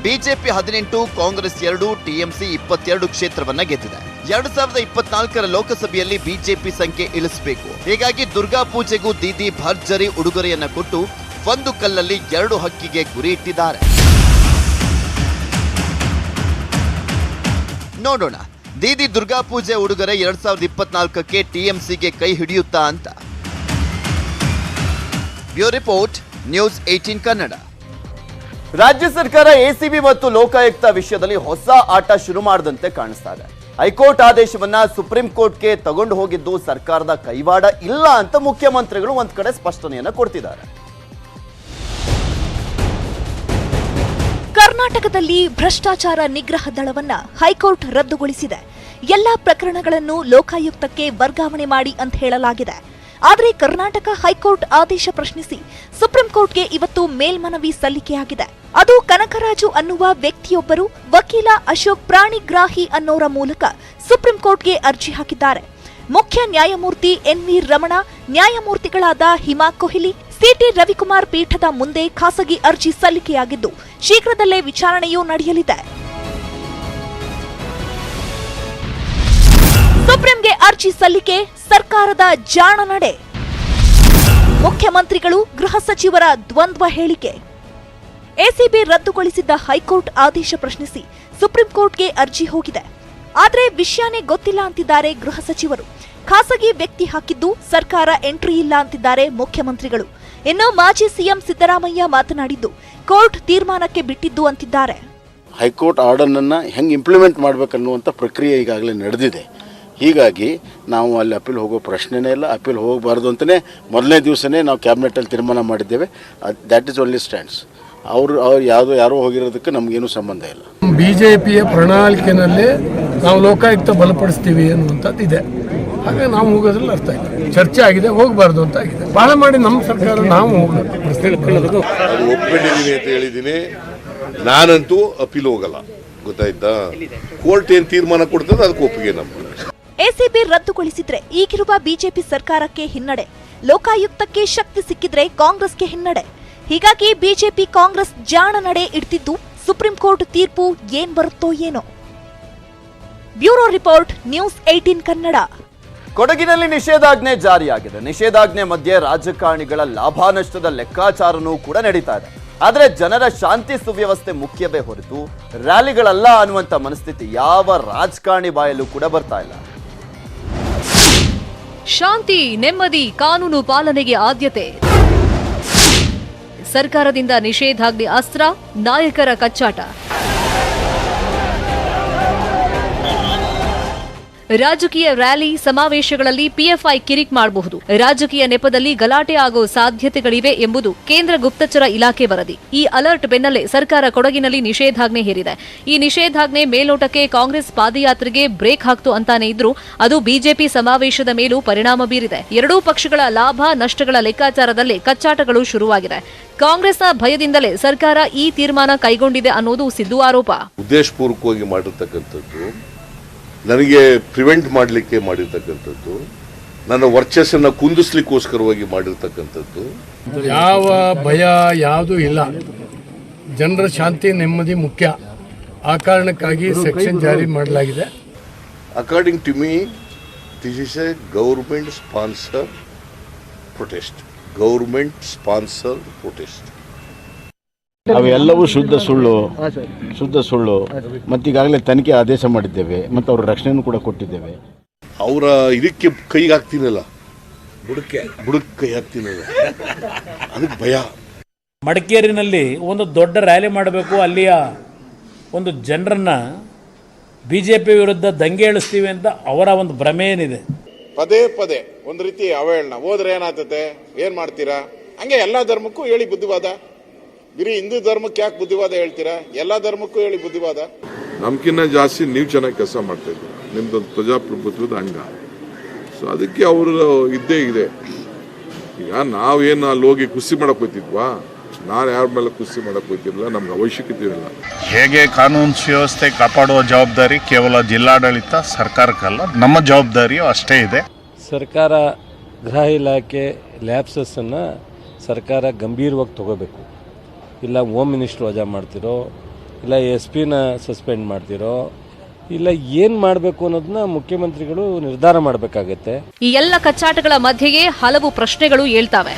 ಬಿಜೆಪಿ 18, ಕಾಂಗ್ರೆಸ್ 2, ಟಿಎಂಸಿ 22 ಕ್ಷೇತ್ರವನ್ನ ಗೆದ್ದಿದೆ. 2024ರ ಲೋಕಸಭೆಯಲ್ಲಿ ಬಿಜೆಪಿ ಸಂಖ್ಯೆ ಇಳಿಸಬೇಕು. ಹೀಗಾಗಿ ದುರ್ಗಾ ಪೂಜೆಗೂ ದೀದಿ ಭರ್ಜರಿ ಉಡುಗೊರೆಯನ್ನ ಕೊಟ್ಟು ಒಂದು ಕಲ್ಲಲ್ಲಿ 2 ಹಕ್ಕಿಗೆ ಗುರಿ ಇಟ್ಟಿದ್ದಾರೆ. ನೋಡೋಣ, ದೀದಿ ದುರ್ಗಾ ಪೂಜೆ ಉಡುಗೊರೆ 2024ಕ್ಕೆ ಟಿಎಂಸಿಗೆ ಕೈ ಹಿಡಿಯುತ್ತಾ ಅಂತ. Bureau report, news 18 Kannada. ರಾಜ್ಯ ಸರ್ಕಾರ ಎಸಿಬಿ ಮತ್ತು ಲೋಕಾಯುಕ್ತ ವಿಷಯದಲ್ಲಿ ಹೊಸ ಆಟ ಶುರು ಮಾಡದಂತೆ ಕಾಣಿಸ್ತಾ ಇದೆ. ಹೈಕೋರ್ಟ್ ಆದೇಶವನ್ನ ಸುಪ್ರೀಂ ಕೋರ್ಟ್ಗೆ ತಗೊಂಡು ಹೋಗಿದ್ದು ಸರ್ಕಾರದ ಕೈವಾಡ ಇಲ್ಲ ಅಂತ ಮುಖ್ಯಮಂತ್ರಿಗಳು ಒಂದ್ ಕಡೆ ಸ್ಪಷ್ಟನೆಯನ್ನ ಕೊಡ್ತಿದ್ದಾರೆ. ಕರ್ನಾಟಕದಲ್ಲಿ ಭ್ರಷ್ಟಾಚಾರ ನಿಗ್ರಹ ದಳವನ್ನ ಹೈಕೋರ್ಟ್ ರದ್ದುಗೊಳಿಸಿದೆ. ಎಲ್ಲಾ ಪ್ರಕರಣಗಳನ್ನು ಲೋಕಾಯುಕ್ತಕ್ಕೆ ವರ್ಗಾವಣೆ ಮಾಡಿ ಅಂತ ಹೇಳಲಾಗಿದೆ. ಆದರೆ ಕರ್ನಾಟಕ ಹೈಕೋರ್ಟ್ ಆದೇಶ ಪ್ರಶ್ನಿಸಿ ಸುಪ್ರೀಂ ಕೋರ್ಟ್ಗೆ ಇವತ್ತು ಮೇಲ್ಮನವಿ ಸಲ್ಲಿಕೆಯಾಗಿದೆ. ಅದು ಕನಕರಾಜು ಅನ್ನುವ ವ್ಯಕ್ತಿಯೊಬ್ಬರು ವಕೀಲ ಅಶೋಕ್ ಪ್ರಾಣಿಗ್ರಾಹಿ ಅನ್ನೋರ ಮೂಲಕ ಸುಪ್ರೀಂ ಕೋರ್ಟ್ಗೆ ಅರ್ಜಿ ಹಾಕಿದ್ದಾರೆ. ಮುಖ್ಯ ನ್ಯಾಯಮೂರ್ತಿ ಎನ್ವಿ ರಮಣ, ನ್ಯಾಯಮೂರ್ತಿಗಳಾದ ಹಿಮಾ ಕೊಹ್ಲಿ, ಸಿಟಿ ರವಿಕುಮಾರ್ ಪೀಠದ ಮುಂದೆ ಖಾಸಗಿ ಅರ್ಜಿ ಸಲ್ಲಿಕೆಯಾಗಿದ್ದು ಶೀಘ್ರದಲ್ಲೇ ವಿಚಾರಣೆಯೂ ನಡೆಯಲಿದೆ. ಸುಪ್ರೀಂಗೆ ಅರ್ಜಿ ಸಲ್ಲಿಕೆ ಸರ್ಕಾರದ ಜಾಣ ನಡೆ. ಮುಖ್ಯಮಂತ್ರಿಗಳು ಗೃಹ ಸಚಿವರ ದ್ವಂದ್ವ ಹೇಳಿಕೆ. ಎಸಿಬಿ ರದ್ದುಗೊಳಿಸಿದ್ದ ಹೈಕೋರ್ಟ್ ಆದೇಶ ಪ್ರಶ್ನಿಸಿ ಸುಪ್ರೀಂ ಕೋರ್ಟ್ಗೆ ಅರ್ಜಿ ಹೋಗಿದೆ. ಆದರೆ ವಿಷಯನೇ ಗೊತ್ತಿಲ್ಲ ಅಂತಿದ್ದಾರೆ ಗೃಹ ಸಚಿವರು. ಖಾಸಗಿ ವ್ಯಕ್ತಿ ಹಾಕಿದ್ದು ಸರ್ಕಾರ ಎಂಟ್ರಿ ಇಲ್ಲ ಅಂತಿದ್ದಾರೆ ಮುಖ್ಯಮಂತ್ರಿಗಳು. ಇನ್ನು ಮಾಜಿ ಸಿಎಂ ಸಿದ್ದರಾಮಯ್ಯ ಮಾತನಾಡಿದ್ದು ಕೋರ್ಟ್ ತೀರ್ಮಾನಕ್ಕೆ ಬಿಟ್ಟಿದ್ದು ಅಂತಿದ್ದಾರೆ. ಹೈಕೋರ್ಟ್ ಆರ್ಡರ್ನನ್ನು ಹೆಂಗೆ ಇಂಪ್ಲಿಮೆಂಟ್ ಮಾಡಬೇಕನ್ನುವಂಥ ಪ್ರಕ್ರಿಯೆ ಈಗಾಗಲೇ ನಡೆದಿದೆ. ಹೀಗಾಗಿ ನಾವು ಅಲ್ಲಿ ಅಪೀಲ್ ಹೋಗೋ ಪ್ರಶ್ನೆನೇ ಇಲ್ಲ. ಅಪೀಲ್ ಹೋಗಬಾರ್ದು ಅಂತಲೇ ಮೊದಲನೇ ದಿವಸನೇ ನಾವು ಕ್ಯಾಬಿನೆಟಲ್ಲಿ ತೀರ್ಮಾನ ಮಾಡಿದ್ದೇವೆ. That is only stands. ಅವ್ರು ಯಾರೋ ಹೋಗಿರೋದಕ್ಕೆ ನಮಗೇನು ಸಂಬಂಧ ಇಲ್ಲ. ಬಿಜೆಪಿಯ ಪ್ರಣಾಳಿಕೆಯಲ್ಲಿ ನಾವು ಲೋಕಾಯುಕ್ತ ಬಲಪಡಿಸ್ತೀವಿ ಅನ್ನುವಂಥದ್ದು ಇದೆ. ಹಾಗೆ ನಾವು ಹೋಗೋದ್ರಲ್ಲಿ ಅರ್ಥ ಆಗಿದೆ. ಚರ್ಚೆ ಆಗಿದೆ, ಹೋಗಬಾರ್ದು ಅಂತ ಆಗಿದೆ. ಬಹಳ ಮಾಡಿ ನಮ್ಮ ಸರ್ಕಾರ ನಾವು ಅದು ಒಪ್ಪಿಕೊಂಡಿದ್ದೀನಿ ಅಂತ ಹೇಳಿದ್ದೀನಿ. ನಾನಂತೂ ಅಪೀಲ್ ಹೋಗಲ್ಲ, ಗೊತ್ತಾಯ್ತಾ? ಕೋರ್ಟ್ ಏನ್ ತೀರ್ಮಾನ ಕೊಡ್ತದೆ ಅದಕ್ಕೆ ಒಪ್ಪಿಗೆ ನಮ್ಮ. ಎಸಿಬಿ ರದ್ದುಗೊಳಿಸಿದ್ರೆ ಈಗಿರುವ ಬಿಜೆಪಿ ಸರ್ಕಾರಕ್ಕೆ ಹಿನ್ನಡೆ, ಲೋಕಾಯುಕ್ತಕ್ಕೆ ಶಕ್ತಿ ಸಿಕ್ಕಿದ್ರೆ ಕಾಂಗ್ರೆಸ್ಗೆ ಹಿನ್ನಡೆ. ಹೀಗಾಗಿ ಬಿಜೆಪಿ ಕಾಂಗ್ರೆಸ್ ಜಾಣ ನಡೆ ಇಡ್ತಿದ್ದು ಸುಪ್ರೀಂ ಕೋರ್ಟ್ ತೀರ್ಪು ಏನ್ ಬರುತ್ತೋ ಏನೋ. Bureau report, news 18 Kannada. ಕೊಡಗಿನಲ್ಲಿ ನಿಷೇಧಾಜ್ಞೆ ಜಾರಿಯಾಗಿದೆ. ನಿಷೇಧಾಜ್ಞೆ ಮಧ್ಯೆ ರಾಜಕಾರಣಿಗಳ ಲಾಭ ನಷ್ಟದ ಲೆಕ್ಕಾಚಾರನೂ ಕೂಡ ನಡೀತಾ ಇದೆ. ಆದರೆ ಜನರ ಶಾಂತಿ ಸುವ್ಯವಸ್ಥೆ ಮುಖ್ಯವೇ ಹೊರತು ರ್ಯಾಲಿಗಳಲ್ಲ ಅನ್ನುವಂಥ ಮನಸ್ಥಿತಿ ಯಾವ ರಾಜಕಾರಣಿ ಬಾಯಲ್ಲೂ ಕೂಡ ಬರ್ತಾ ಇಲ್ಲ. ಶಾಂತಿ, ನೆಮ್ಮದಿ, ಕಾನೂನು ಪಾಲನೆಗೆ ಆದ್ಯತೆ. ಸರ್ಕಾರದಿಂದ ನಿಷೇಧಾಜ್ಞೆ ಅಸ್ತ್ರ, ನಾಯಕರ ಕಚ್ಚಾಟ. ರಾಜಕೀಯ ರ್ಯಾಲಿ ಸಮಾವೇಶಗಳಲ್ಲಿ ಪಿಎಫ್ಐ ಕಿರಿಕ್ ಮಾಡಬಹುದು, ರಾಜಕೀಯ ನೆಪದಲ್ಲಿ ಗಲಾಟೆ ಆಗೋ ಸಾಧ್ಯತೆಗಳಿವೆ ಎಂಬುದು ಕೇಂದ್ರ ಗುಪ್ತಚರ ಇಲಾಖೆ ವರದಿ. ಈ ಅಲರ್ಟ್ ಬೆನ್ನಲ್ಲೇ ಸರ್ಕಾರ ಕೊಡಗಿನಲ್ಲಿ ನಿಷೇಧಾಜ್ಞೆ ಹೇರಿದೆ. ಈ ನಿಷೇಧಾಜ್ಞೆ ಮೇಲ್ನೋಟಕ್ಕೆ ಕಾಂಗ್ರೆಸ್ ಪಾದಯಾತ್ರೆಗೆ ಬ್ರೇಕ್ ಹಾಕ್ತು ಅಂತಾನೆ ಇದ್ರೂ ಅದು ಬಿಜೆಪಿ ಸಮಾವೇಶದ ಮೇಲೂ ಪರಿಣಾಮ ಬೀರಿದೆ. ಎರಡೂ ಪಕ್ಷಗಳ ಲಾಭ ನಷ್ಟಗಳ ಲೆಕ್ಕಾಚಾರದಲ್ಲೇ ಕಚ್ಚಾಟಗಳು ಶುರುವಾಗಿದೆ. ಕಾಂಗ್ರೆಸ್ನ ಭಯದಿಂದಲೇ ಸರ್ಕಾರ ಈ ತೀರ್ಮಾನ ಕೈಗೊಂಡಿದೆ ಅನ್ನೋದು ಸಿದ್ದು ಆರೋಪ. ಉದ್ದೇಶಪೂರ್ವಕವಾಗಿ ಮಾಡಿರ್ತಕ್ಕಂಥದ್ದು, ನನಗೆ ಪ್ರಿವೆಂಟ್ ಮಾಡಲಿಕ್ಕೆ ಮಾಡಿರ್ತಕ್ಕಂಥದ್ದು, ನನ್ನ ವರ್ಚಸ್ಸನ್ನು ಕುಂದಿಸ್ಲಿಕ್ಕೋಸ್ಕರವಾಗಿ ಮಾಡಿರ್ತಕ್ಕಂಥದ್ದು. ಯಾವ ಭಯ ಯಾವುದೂ ಇಲ್ಲ. ಜನರ ಶಾಂತಿ ನೆಮ್ಮದಿ ಮುಖ್ಯ. ಆ ಕಾರಣಕ್ಕಾಗಿ ಸೆಕ್ಷನ್ ಜಾರಿ ಮಾಡಲಾಗಿದೆ. According to me this is a government sponsor protest. Government sponsor protest. ಅವೆಲ್ಲವೂ ಶುದ್ಧ ಸುಳ್ಳು. ಮತ್ತೀಗಾಗಲೇ ತನಿಖೆ ಆದೇಶ ಮಾಡಿದ್ದೇವೆ ಮತ್ತು ಅವರ ರಕ್ಷಣೆಯನ್ನು ಕೂಡ ಕೊಟ್ಟಿದ್ದೇವೆ. ಅವರ ಇದಕ್ಕೆ ಕೈಗೆ ಹಾಕ್ತೀನಲ್ಲ, ಬುಡಕ್ಕೆ ಕೈ ಹಾಕ್ತೀನಲ್ಲ, ಅದಕ್ಕೆ ಭಯ. ಮಡಿಕೇರಿನಲ್ಲಿ ಒಂದು ದೊಡ್ಡ ರ್ಯಾಲಿ ಮಾಡಬೇಕು, ಅಲ್ಲಿಯ ಒಂದು ಜನರನ್ನ ಬಿಜೆಪಿ ವಿರುದ್ಧ ದಂಗೆ ಏಳಿಸ್ತೀವಿ ಅಂತ ಅವರ ಒಂದು ಭ್ರಮೆ ಏನಿದೆ. ಪದೇ ಒಂದು ರೀತಿ ಅವಹೇಳನ. ಹೋದ್ರೆ ಏನಾಗ್ತದೆ, ಏನ್ ಮಾಡ್ತೀರಾ? ಹಂಗೆ ಎಲ್ಲಾ ಧರ್ಮಕ್ಕೂ ಹೇಳಿ ಬುದ್ಧಿವಾದ. ಬರೀ ಹಿಂದೂ ಧರ್ಮಕ್ಕೆ ಯಾಕೆ ಬುದ್ಧಿವಾದ ಹೇಳ್ತೀರಾ? ಎಲ್ಲಾ ಧರ್ಮಕ್ಕೂ ಹೇಳಿ ಬುದ್ಧಿವಾದ. ನಮ್ಕಿನ್ನ ಜಾಸ್ತಿ ನೀವು ಚೆನ್ನಾಗಿ ಕೆಲಸ ಮಾಡ್ತಾ ಇದ್ದೀರಾ. ನಿಮ್ದೊಂದು ಪ್ರಜಾಪ್ರಭುತ್ವದ ಅಂಗ. ಸೊ ಅದಕ್ಕೆ ಅವರು ಇದ್ದೇ ಇದೆ. ಈಗ ನಾವೇನು ಅಲ್ಲಿ ಹೋಗಿ ಕುಸ್ತಿ ಮಾಡಕ್ ಹೋಗ್ತಿದ್ವಾ? ನಾನು ಯಾರ ಮೇಲೆ ಕುಸ್ತಿ ಮಾಡಕ್ ಹೋಗ್ತಿರಲಿಲ್ಲ. ನಮ್ಗೆ ಅವಶ್ಯಕತೆ ಇರಲಿಲ್ಲ. ಹೇಗೆ ಕಾನೂನು ಸುವ್ಯವಸ್ಥೆ ಕಾಪಾಡುವ ಜವಾಬ್ದಾರಿ ಕೇವಲ ಜಿಲ್ಲಾಡಳಿತ ಸರ್ಕಾರಕ್ಕಲ್ಲ, ನಮ್ಮ ಜವಾಬ್ದಾರಿಯೂ ಅಷ್ಟೇ ಇದೆ. ಸರ್ಕಾರ ಗೃಹ ಇಲಾಖೆ ಲ್ಯಾಪ್ಸಸ್ಸನ್ನು ಸರ್ಕಾರ ಗಂಭೀರವಾಗಿ ತಗೋಬೇಕು. ಇಲ್ಲ ಹೋಮ್ ಮಿನಿಸ್ಟ್ರು ವಜಾ ಮಾಡ್ತಿರೋ, ಇಲ್ಲ SP-ನ ಸಸ್ಪೆಂಡ್ ಮಾಡ್ತಿರೋ, ಇಲ್ಲ ಏನು ಮಾಡಬೇಕು ಅನ್ನೋದನ್ನ ಮುಖ್ಯಮಂತ್ರಿಗಳು ನಿರ್ಧಾರ ಮಾಡಬೇಕಾಗತ್ತೆ. ಈ ಎಲ್ಲ ಕಚ್ಚಾಟಗಳ ಮಧ್ಯೆಯೇ ಹಲವು ಪ್ರಶ್ನೆಗಳು ಏಳ್ತಾವೆ.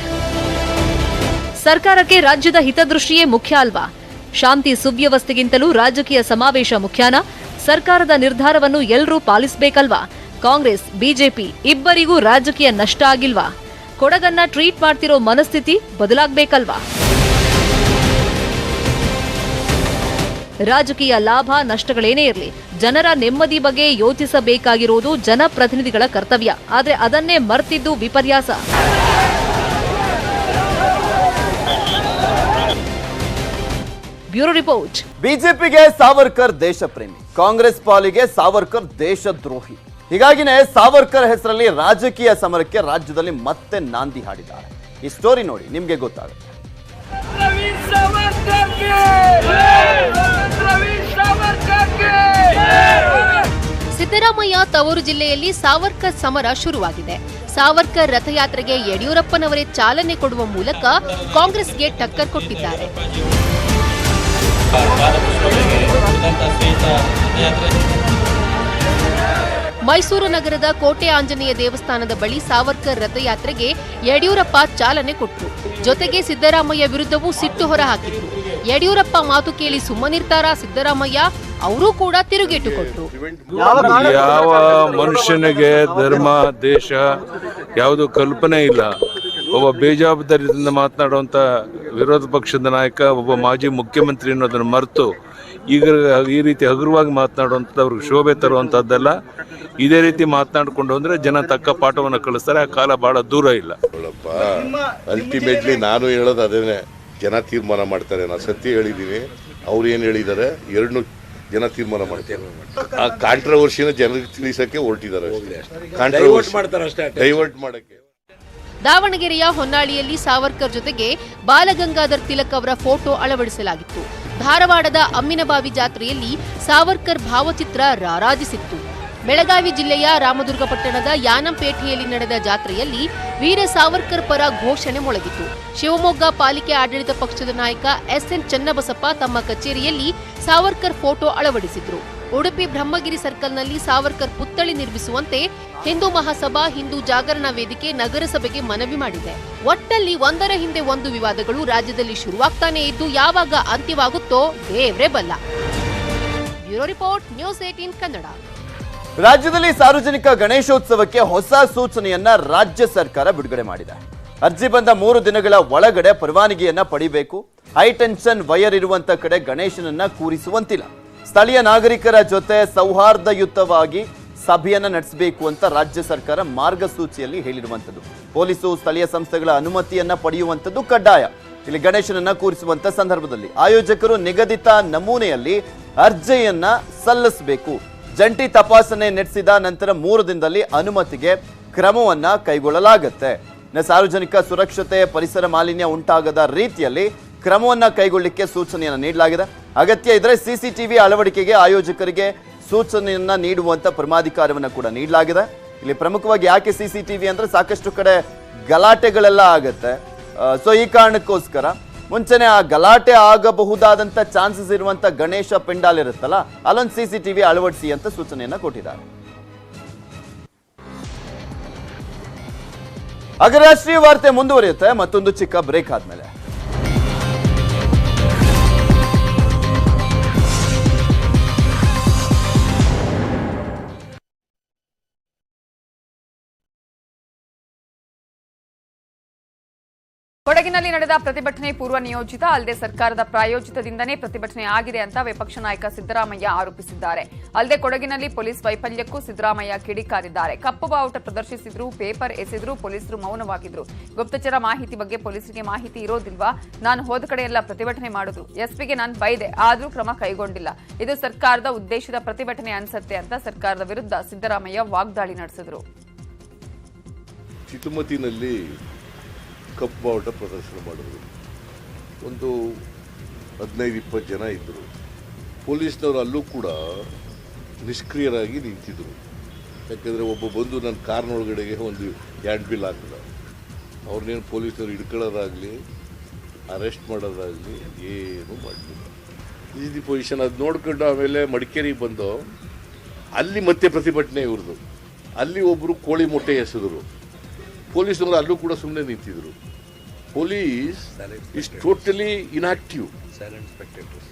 ಸರ್ಕಾರಕ್ಕೆ ರಾಜ್ಯದ ಹಿತದೃಷ್ಟಿಯೇ ಮುಖ್ಯ ಅಲ್ವಾ? ಶಾಂತಿ ಸುವ್ಯವಸ್ಥೆಗಿಂತಲೂ ರಾಜಕೀಯ ಸಮಾವೇಶ ಮುಖ್ಯನಾ? ಸರ್ಕಾರದ ನಿರ್ಧಾರವನ್ನು ಎಲ್ಲರೂ ಪಾಲಿಸಬೇಕಲ್ವಾ? ಕಾಂಗ್ರೆಸ್ ಬಿಜೆಪಿ ಇಬ್ಬರಿಗೂ ರಾಜಕೀಯ ನಷ್ಟ ಆಗಿಲ್ವಾ? ಕೊಡಗನ್ನ ಟ್ರೀಟ್ ಮಾಡ್ತಿರೋ ಮನಸ್ಥಿತಿ ಬದಲಾಗಬೇಕಲ್ವಾ? ರಾಜಕೀಯ ಲಾಭ ನಷ್ಟಗಳೇನೇ ಇರಲಿ, ಜನರ ನೆಮ್ಮದಿ ಬಗ್ಗೆ ಯೋಚಿಸಬೇಕಾಗಿರುವುದು ಜನಪ್ರತಿನಿಧಿಗಳ ಕರ್ತವ್ಯ. ಆದರೆ ಅದನ್ನೇ ಮರ್ತಿದ್ದು ವಿಪರ್ಯಾಸ. Bureau report. ಬಿಜೆಪಿಗೆ ಸಾವರ್ಕರ್ ದೇಶ ಪ್ರೇಮಿ, ಕಾಂಗ್ರೆಸ್ ಪಾಲಿಗೆ ಸಾವರ್ಕರ್ ದೇಶದ್ರೋಹಿ. ಹೀಗಾಗಿನೇ ಸಾವರ್ಕರ್ ಹೆಸರಲ್ಲಿ ರಾಜಕೀಯ ಸಮರಕ್ಕೆ ರಾಜ್ಯದಲ್ಲಿ ಮತ್ತೆ ನಾಂದಿ ಹಾಡಿದ್ದಾರೆ. ಈ ಸ್ಟೋರಿ ನೋಡಿ, ನಿಮ್ಗೆ ಗೊತ್ತಾಗುತ್ತೆ. ಸಿದ್ದರಾಮಯ್ಯ ತವರು ಜಿಲ್ಲೆಯಲ್ಲಿ ಸಾವರ್ಕರ್ ಸಮರ ಶುರುವಾಗಿದೆ. ಸಾವರ್ಕರ್ ರಥಯಾತ್ರೆಗೆ ಯಡಿಯೂರಪ್ಪನವರೇ ಚಾಲನೆ ಕೊಡುವ ಮೂಲಕ ಕಾಂಗ್ರೆಸ್ಗೆ ಟಕ್ಕರ್ ಕೊಟ್ಟಿದ್ದಾರೆ. ಮೈಸೂರು ನಗರದ ಕೋಟೆ ಆಂಜನೇಯ ದೇವಸ್ಥಾನದ ಬಳಿ ಸಾವರ್ಕರ್ ರಥಯಾತ್ರೆಗೆ ಯಡಿಯೂರಪ್ಪ ಚಾಲನೆ ಕೊಟ್ಟರು. ಜೊತೆಗೆ ಸಿದ್ದರಾಮಯ್ಯ ವಿರುದ್ಧವೂ ಸಿಟ್ಟು ಹೊರಹಾಕಿದ್ರು. ಯಡಿಯೂರಪ್ಪ ಮಾತು ಕೇಳಿ ಸುಮ್ಮನಿರ್ತಾರಾ ಸಿದ್ದರಾಮಯ್ಯ? ಅವರೂ ಕೂಡ ತಿರುಗೇಟು ಕೊಟ್ಟರು. ಯಾವ ಮನುಷ್ಯನಿಗೆ ಧರ್ಮ ದೇಶ ಯಾವುದು ಕಲ್ಪನೆ ಇಲ್ಲ. ಒಬ್ಬ ಬೇಜವಾಬ್ದಾರಿಯಿಂದ ಮಾತನಾಡುವಂಥ ವಿರೋಧ ಪಕ್ಷದ ನಾಯಕ, ಒಬ್ಬ ಮಾಜಿ ಮುಖ್ಯಮಂತ್ರಿ ಅನ್ನೋದನ್ನು ಮರೆತು ಈಗ ಈ ರೀತಿ ಹಗುರವಾಗಿ ಮಾತನಾಡುವಂಥದ್ದು ಅವ್ರಿಗೆ ಶೋಭೆ ತರುವಂಥದ್ದಲ್ಲ. ಇದೇ ರೀತಿ ಮಾತನಾಡಿಕೊಂಡು ಅಂದರೆ ಜನ ತಕ್ಕ ಪಾಠವನ್ನು ಕಳಿಸ್ತಾರೆ. ಆ ಕಾಲ ಬಹಳ ದೂರ ಇಲ್ಲ. ಅಲ್ಟಿಮೇಟ್ಲಿ ನಾನು ಹೇಳೋದು ಅದೇನೆ, ಜನ ತೀರ್ಮಾನ ಮಾಡ್ತಾರೆ. ನಾನು ಸತ್ಯ ಹೇಳಿದ್ದೀನಿ, ಅವ್ರು ಏನು ಹೇಳಿದ್ದಾರೆ ಎರಡನ್ನೂ ಜನ ತೀರ್ಮಾನ ಮಾಡ್ತಾರೆ. ಆ ಕಾಂಟ್ರವರ್ಸಿನ ಜನರಿಗೆ ತಿಳಿಸಕ್ಕೆ ಹೊರಟಿದ್ದಾರೆ. ಡೈವರ್ಟ್ ಮಾಡಕ್ಕೆ. ದಾವಣಗೆರೆಯ ಹೊನ್ನಾಳಿಯಲ್ಲಿ ಸಾವರ್ಕರ್ ಜೊತೆಗೆ ಬಾಲಗಂಗಾಧರ್ ತಿಲಕ್ ಅವರ ಫೋಟೋ ಅಳವಡಿಸಲಾಗಿತ್ತು. ಧಾರವಾಡದ ಅಮ್ಮಿನಬಾವಿ ಜಾತ್ರೆಯಲ್ಲಿ ಸಾವರ್ಕರ್ ಭಾವಚಿತ್ರ ರಾರಾಜಿಸಿತ್ತು. ಬೆಳಗಾವಿ ಜಿಲ್ಲೆಯ ರಾಮದುರ್ಗ ಪಟ್ಟಣದ ಯಾನಂಪೇಟೆಯಲ್ಲಿ ನಡೆದ ಜಾತ್ರೆಯಲ್ಲಿ ವೀರ ಸಾವರ್ಕರ್ ಪರ ಘೋಷಣೆ ಮೊಳಗಿತು. ಶಿವಮೊಗ್ಗ ಪಾಲಿಕೆ ಆಡಳಿತ ಪಕ್ಷದ ನಾಯಕ SN ಚನ್ನಬಸಪ್ಪ ತಮ್ಮ ಕಚೇರಿಯಲ್ಲಿ ಸಾವರ್ಕರ್ ಫೋಟೋ ಅಳವಡಿಸಿದ್ರು. ಉಡುಪಿ ಬ್ರಹ್ಮಗಿರಿ ಸರ್ಕಲ್ನಲ್ಲಿ ಸಾವರ್ಕರ್ ಪುತ್ಥಳಿ ನಿರ್ಮಿಸುವಂತೆ ಹಿಂದೂ ಮಹಾಸಭಾ, ಹಿಂದೂ ಜಾಗರಣ ವೇದಿಕೆ ನಗರಸಭೆಗೆ ಮನವಿ ಮಾಡಿದೆ. ಒಟ್ಟಲ್ಲಿ ಒಂದರ ಹಿಂದೆ ಒಂದು ವಿವಾದಗಳು ರಾಜ್ಯದಲ್ಲಿ ಶುರುವಾಗ್ತಾನೆ ಇದ್ದು ಯಾವಾಗ ಅಂತ್ಯವಾಗುತ್ತೋ ದೇವ್ರೇ ಬಲ್ಲ. Bureau report, news 18 Kannada. ರಾಜ್ಯದಲ್ಲಿ ಸಾರ್ವಜನಿಕ ಗಣೇಶೋತ್ಸವಕ್ಕೆ ಹೊಸ ಸೂಚನೆಯನ್ನ ರಾಜ್ಯ ಸರ್ಕಾರ ಬಿಡುಗಡೆ ಮಾಡಿದೆ. ಅರ್ಜಿ ಬಂದ 3 ದಿನಗಳ ಒಳಗಡೆ ಪರವಾನಗಿಯನ್ನ ಪಡಿಬೇಕು. ಹೈಟೆನ್ಷನ್ ವೈರ್ ಇರುವಂತ ಕಡೆ ಗಣೇಶನನ್ನ ಕೂರಿಸುವಂತಿಲ್ಲ. ಸ್ಥಳೀಯ ನಾಗರಿಕರ ಜೊತೆ ಸೌಹಾರ್ದಯುತವಾಗಿ ಸಭೆಯನ್ನ ನಡೆಸಬೇಕು ಅಂತ ರಾಜ್ಯ ಸರ್ಕಾರ ಮಾರ್ಗಸೂಚಿಯಲ್ಲಿ ಹೇಳಿರುವಂಥದ್ದು. ಪೊಲೀಸು ಸ್ಥಳೀಯ ಸಂಸ್ಥೆಗಳ ಅನುಮತಿಯನ್ನ ಪಡೆಯುವಂಥದ್ದು ಕಡ್ಡಾಯ. ಇಲ್ಲಿ ಗಣೇಶನನ್ನ ಕೂರಿಸುವಂತ ಸಂದರ್ಭದಲ್ಲಿ ಆಯೋಜಕರು ನಿಗದಿತ ನಮೂನೆಯಲ್ಲಿ ಅರ್ಜಿಯನ್ನ ಸಲ್ಲಿಸಬೇಕು. ಜಂಟಿ ತಪಾಸಣೆ ನಡೆಸಿದ ನಂತರ 3 ದಿನದಲ್ಲಿ ಅನುಮತಿಗೆ ಕ್ರಮವನ್ನ ಕೈಗೊಳ್ಳಲಾಗುತ್ತೆ. ಸಾರ್ವಜನಿಕ ಸುರಕ್ಷತೆ, ಪರಿಸರ ಮಾಲಿನ್ಯ ಉಂಟಾಗದ ರೀತಿಯಲ್ಲಿ ಕ್ರಮವನ್ನ ಕೈಗೊಳ್ಳಲಿಕ್ಕೆ ಸೂಚನೆಯನ್ನು ನೀಡಲಾಗಿದೆ. ಅಗತ್ಯ ಇದ್ರೆ ಸಿಸಿಟಿವಿ ಅಳವಡಿಕೆಗೆ ಆಯೋಜಕರಿಗೆ ಸೂಚನೆಯನ್ನ ನೀಡುವಂತ ಪರಮಾಧಿಕಾರವನ್ನ ಕೂಡ ನೀಡಲಾಗಿದೆ. ಇಲ್ಲಿ ಪ್ರಮುಖವಾಗಿ ಯಾಕೆ ಸಿಸಿಟಿವಿ ಅಂದ್ರೆ ಸಾಕಷ್ಟು ಕಡೆ ಗಲಾಟೆಗಳೆಲ್ಲ ಆಗತ್ತೆ. ಸೊ ಈ ಕಾರಣಕ್ಕೋಸ್ಕರ ಮುಂಚೆನೆ ಆ ಗಲಾಟೆ ಆಗಬಹುದಾದಂತ ಚಾನ್ಸಸ್ ಇರುವಂತ ಗಣೇಶ ಪೆಂಡಾಲ್ ಇರುತ್ತಲ್ಲ, ಅಲ್ಲೊಂದು ಸಿಸಿಟಿವಿ ಅಳವಡಿಸಿ ಅಂತ ಸೂಚನೆಯನ್ನ ಕೊಟ್ಟಿದ್ದಾರೆ. ಅಗರಾಷ್ಟ್ರೀಯ ವಾರ್ತೆ ಮುಂದುವರಿಯುತ್ತೆ ಮತ್ತೊಂದು ಚಿಕ್ಕ ಬ್ರೇಕ್ ಆದ್ಮೇಲೆ. ಕೊಡಗಿನಲ್ಲಿ ನಡೆದ ಪ್ರತಿಭಟನೆ ಪೂರ್ವ ನಿಯೋಜಿತ ಅಲ್ಲದೆ ಸರ್ಕಾರದ ಪ್ರಾಯೋಜಿತದಿಂದನೇ ಪ್ರತಿಭಟನೆ ಆಗಿದೆ ಅಂತ ವಿಪಕ್ಷ ನಾಯಕ ಸಿದ್ದರಾಮಯ್ಯ ಆರೋಪಿಸಿದ್ದಾರೆ. ಅಲ್ಲದೆ ಕೊಡಗಿನಲ್ಲಿ ಪೊಲೀಸ್ ವೈಫಲ್ಯಕ್ಕೂ ಸಿದ್ದರಾಮಯ್ಯ ಕಿಡಿಕಾರಿದ್ದಾರೆ. ಕಪ್ಪು ಬಾವುಟ ಪ್ರದರ್ಶಿಸಿದ್ರು, ಪೇಪರ್ ಎಸೆದ್ರು, ಪೊಲೀಸರು ಮೌನವಾಗಿದ್ರು. ಗುಪ್ತಚರ ಮಾಹಿತಿ ಬಗ್ಗೆ ಪೊಲೀಸರಿಗೆ ಮಾಹಿತಿ ಇರೋದಿಲ್ವಾ? ನಾನು ಹೋದ ಕಡೆ ಎಲ್ಲ ಪ್ರತಿಭಟನೆ ಮಾಡುದು, ಎಸ್ಪಿಗೆ ನಾನು ಬೈದೆ, ಆದ್ರೂ ಕ್ರಮ ಕೈಗೊಂಡಿಲ್ಲ. ಇದು ಸರ್ಕಾರದ ಉದ್ದೇಶದ ಪ್ರತಿಭಟನೆ ಅನ್ಸತ್ತೆ ಅಂತ ಸರ್ಕಾರದ ವಿರುದ್ಧ ಸಿದ್ದರಾಮಯ್ಯ ವಾಗ್ದಾಳಿ ನಡೆಸಿದ್ರು. ಚಿತ್ತುಮತಿನಲ್ಲಿ ಕಪ್ಪು ಬಾವುಟ ಪ್ರದರ್ಶನ ಮಾಡಿದ್ರು. ಒಂದು 15-20 ಜನ ಇದ್ದರು. ಪೊಲೀಸ್ನವರು ಅಲ್ಲೂ ಕೂಡ ನಿಷ್ಕ್ರಿಯರಾಗಿ ನಿಂತಿದ್ದರು. ಯಾಕೆಂದರೆ ಒಬ್ಬ ಬಂದು ನನ್ನ ಕಾರ್ನೊಳಗಡೆಗೆ ಒಂದು ಹ್ಯಾಂಡ್ ಬಿಲ್ ಹಾಕಿದ. ಅವ್ರನ್ನೇನು ಪೊಲೀಸ್ನವ್ರು ಹಿಡ್ಕೊಳ್ಳೋದಾಗಲಿ ಅರೆಸ್ಟ್ ಮಾಡೋದಾಗಲಿ ಏನೂ ಮಾಡಲಿಲ್ಲ. ಈ ಪೊಸಿಷನ್ ಅದು ನೋಡ್ಕೊಂಡು ಆಮೇಲೆ ಮಡಿಕೇರಿಗೆ ಬಂದು ಅಲ್ಲಿ ಮತ್ತೆ ಪ್ರತಿಭಟನೆ ಇವ್ರದ್ದು. ಅಲ್ಲಿ ಒಬ್ಬರು ಕೋಳಿ ಮೊಟ್ಟೆ ಎಸೆದರು. ಪೊಲೀಸರು ಅಲ್ಲೂ ಕೂಡ ಸುಮ್ಮನೆ ನಿಂತಿದ್ರು. Police is totally inactive, silent spectators.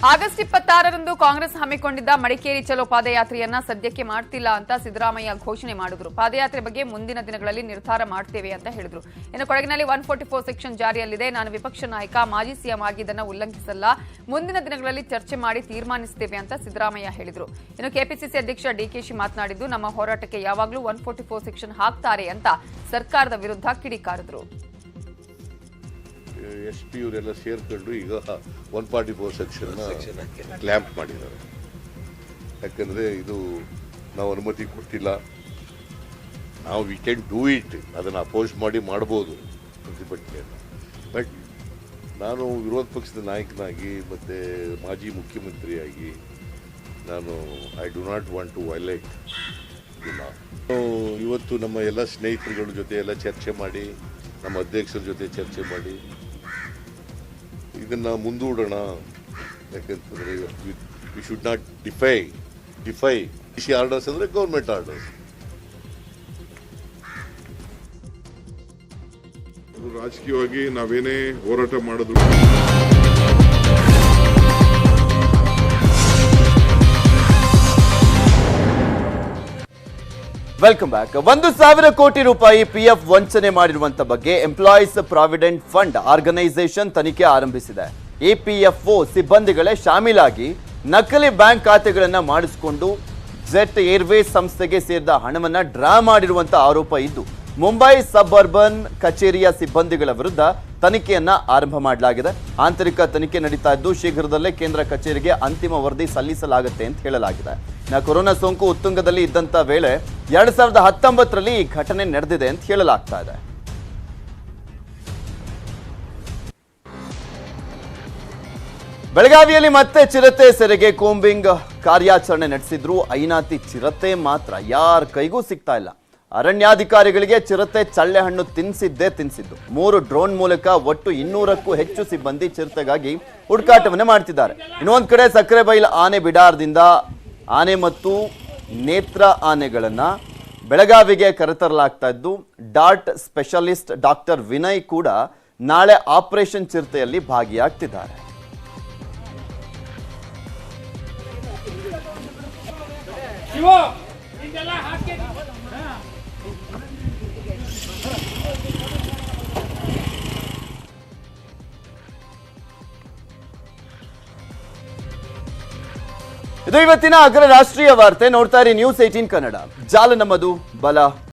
August 26ರಂದು ಕಾಂಗ್ರೆಸ್ ಹಮ್ಮಿಕೊಂಡಿದ್ದ ಮಡಿಕೇರಿ ಚಲೋ ಪಾದಯಾತ್ರೆಯನ್ನ ಸದ್ಯಕ್ಕೆ ಮಾಡ್ತಿಲ್ಲ ಅಂತ ಸಿದ್ದರಾಮಯ್ಯ ಘೋಷಣೆ ಮಾಡಿದ್ರು. ಪಾದಯಾತ್ರೆ ಬಗ್ಗೆ ಮುಂದಿನ ದಿನಗಳಲ್ಲಿ ನಿರ್ಧಾರ ಮಾಡ್ತೇವೆ ಅಂತ ಹೇಳಿದ್ರು. ಇನ್ನು ಕೊಡಗಿನಲ್ಲಿ 144 ಸೆಕ್ಷನ್ ಜಾರಿಯಲ್ಲಿದೆ. ನಾನು ವಿಪಕ್ಷ ನಾಯಕ, ಮಾಜಿ ಸಿಎಂ ಆಗಿ ಇದನ್ನು ಉಲ್ಲಂಘಿಸಲ್ಲ. ಮುಂದಿನ ದಿನಗಳಲ್ಲಿ ಚರ್ಚೆ ಮಾಡಿ ತೀರ್ಮಾನಿಸುತ್ತೇವೆ ಅಂತ ಸಿದ್ದರಾಮಯ್ಯ ಹೇಳಿದ್ರು. ಇನ್ನು ಕೆಪಿಸಿಸಿ ಅಧ್ಯಕ್ಷ ಡಿಕೆಶಿ ಮಾತನಾಡಿದ್ದು, ನಮ್ಮ ಹೋರಾಟಕ್ಕೆ ಯಾವಾಗಲೂ 144 ಸೆಕ್ಷನ್ ಹಾಕ್ತಾರೆ ಅಂತ ಸರ್ಕಾರದ ವಿರುದ್ಧ ಕಿಡಿಕಾರಿದ್ರು. SP ಇವರೆಲ್ಲ ಸೇರ್ಕೊಂಡು ಈಗ 144 ಸೆಕ್ಷನ್ ಕ್ಲ್ಯಾಂಪ್ ಮಾಡಿದ್ದಾರೆ. ಯಾಕಂದರೆ ಇದು ನಾವು ಅನುಮತಿ ಕೊಟ್ಟಿಲ್ಲ, ನಾವು ವಿ ಕ್ಯಾನ್ ಡೂ ಇಟ್, ಅದನ್ನು ಅಪೋಸ್ ಮಾಡಿ ಮಾಡ್ಬೋದು ಪ್ರತಿಭಟನೆಯನ್ನು. ಬಟ್ ನಾನು ವಿರೋಧ ಪಕ್ಷದ ನಾಯಕನಾಗಿ ಮತ್ತು ಮಾಜಿ ಮುಖ್ಯಮಂತ್ರಿಯಾಗಿ ನಾನು I do not want to violate ಇಲ್ಲ. ಇವತ್ತು ನಮ್ಮ ಎಲ್ಲ ಸ್ನೇಹಿತರುಗಳ ಜೊತೆ ಎಲ್ಲ ಚರ್ಚೆ ಮಾಡಿ, ನಮ್ಮ ಅಧ್ಯಕ್ಷರ ಜೊತೆ ಚರ್ಚೆ ಮಾಡಿ ಇದನ್ನು ಮುಂದೂಡೋಣ. ಯಾಕಂತಂದರೆ we should not defy orders ಅಂದರೆ ಗೌರ್ಮೆಂಟ್ ಆರ್ಡರ್ಸ್. ರಾಜಕೀಯವಾಗಿ ನಾವೇನೇ ಹೋರಾಟ ಮಾಡಿದ್ರು ವೆಲ್ಕಮ್ ಬ್ಯಾಕ್. 1,000 ಕೋಟಿ ರೂಪಾಯಿ PF ವಂಚನೆ ಮಾಡಿರುವಂತ ಬಗ್ಗೆ ಎಂಪ್ಲಾಯೀಸ್ ಪ್ರಾವಿಡೆಂಟ್ ಫಂಡ್ ಆರ್ಗನೈಸೇಷನ್ ತನಿಖೆ ಆರಂಭಿಸಿದೆ. EPFO ಸಿಬ್ಬಂದಿಗಳೇ ಶಾಮೀಲಾಗಿ ನಕಲಿ ಬ್ಯಾಂಕ್ ಖಾತೆಗಳನ್ನ ಮಾಡಿಸಿಕೊಂಡು ಜೆಟ್ ಏರ್ವೇಸ್ ಸಂಸ್ಥೆಗೆ ಸೇರಿದ ಹಣವನ್ನ ಡ್ರಾ ಮಾಡಿರುವಂತ ಆರೋಪ ಇದ್ದು, ಮುಂಬೈ ಸಬ್ ಅರ್ಬನ್ ಕಚೇರಿಯ ಸಿಬ್ಬಂದಿಗಳ ವಿರುದ್ಧ ತನಿಖೆಯನ್ನ ಆರಂಭ ಮಾಡಲಾಗಿದೆ. ಆಂತರಿಕ ತನಿಖೆ ನಡೀತಾ ಇದ್ದು ಶೀಘ್ರದಲ್ಲೇ ಕೇಂದ್ರ ಕಚೇರಿಗೆ ಅಂತಿಮ ವರದಿ ಸಲ್ಲಿಸಲಾಗುತ್ತೆ ಅಂತ ಹೇಳಲಾಗಿದೆ. ಕೊರೋನಾ ಸೋಂಕು ಉತ್ತುಂಗದಲ್ಲಿ ಇದ್ದಂತ ವೇಳೆ 2019ರಲ್ಲಿ ಈ ಘಟನೆ ನಡೆದಿದೆ ಅಂತ ಹೇಳಲಾಗ್ತಾ ಇದೆ. ಬೆಳಗಾವಿಯಲ್ಲಿ ಮತ್ತೆ ಚಿರತೆ ಸೆರೆಗೆ ಕೂಂಬಿಂಗ್ ಕಾರ್ಯಾಚರಣೆ ನಡೆಸಿದ್ರು. ಐನಾತಿ ಚಿರತೆ ಮಾತ್ರ ಯಾರ ಕೈಗೂ ಸಿಗ್ತಾ ಇಲ್ಲ. ಅರಣ್ಯಾಧಿಕಾರಿಗಳಿಗೆ ಚಿರತೆ ಚಳ್ಳೆಹಣ್ಣು ತಿನ್ಸಿದ್ದು. 3 ಡ್ರೋನ್ ಮೂಲಕ ಒಟ್ಟು 200ಕ್ಕೂ ಹೆಚ್ಚು ಸಿಬ್ಬಂದಿ ಚಿರತೆಗಾಗಿ ಹುಡುಕಾಟವನ್ನೇ ಮಾಡ್ತಿದ್ದಾರೆ. ಇನ್ನೊಂದು ಕಡೆ ಸಕ್ಕರೆಬೈಲ್ ಆನೆ ಬಿಡಾರದಿಂದ ಆನೆ ಮತ್ತು ನೇತ್ರ ಆನೆಗಳನ್ನ ಬೆಳಗಾವಿಗೆ ಕರೆತರಲಾಗ್ತಾ ಇದ್ದು, ಡಾರ್ಟ್ ಸ್ಪೆಷಲಿಸ್ಟ್ ಡಾಕ್ಟರ್ ವಿನಯ್ ಕೂಡ ನಾಳೆ ಆಪರೇಷನ್ ಚಿರತೆಯಲ್ಲಿ ಭಾಗಿಯಾಗ್ತಿದ್ದಾರೆ. ಇದು ಇವತ್ತಿನ ಅಗ್ರ ರಾಷ್ಟ್ರೀಯ ವಾರ್ತೆ. ನೋಡ್ತಾ ಇರಿ ನ್ಯೂಸ್ 18 ಕನ್ನಡ. ಜಾಲ ನಮ್ಮದು, ಬಲ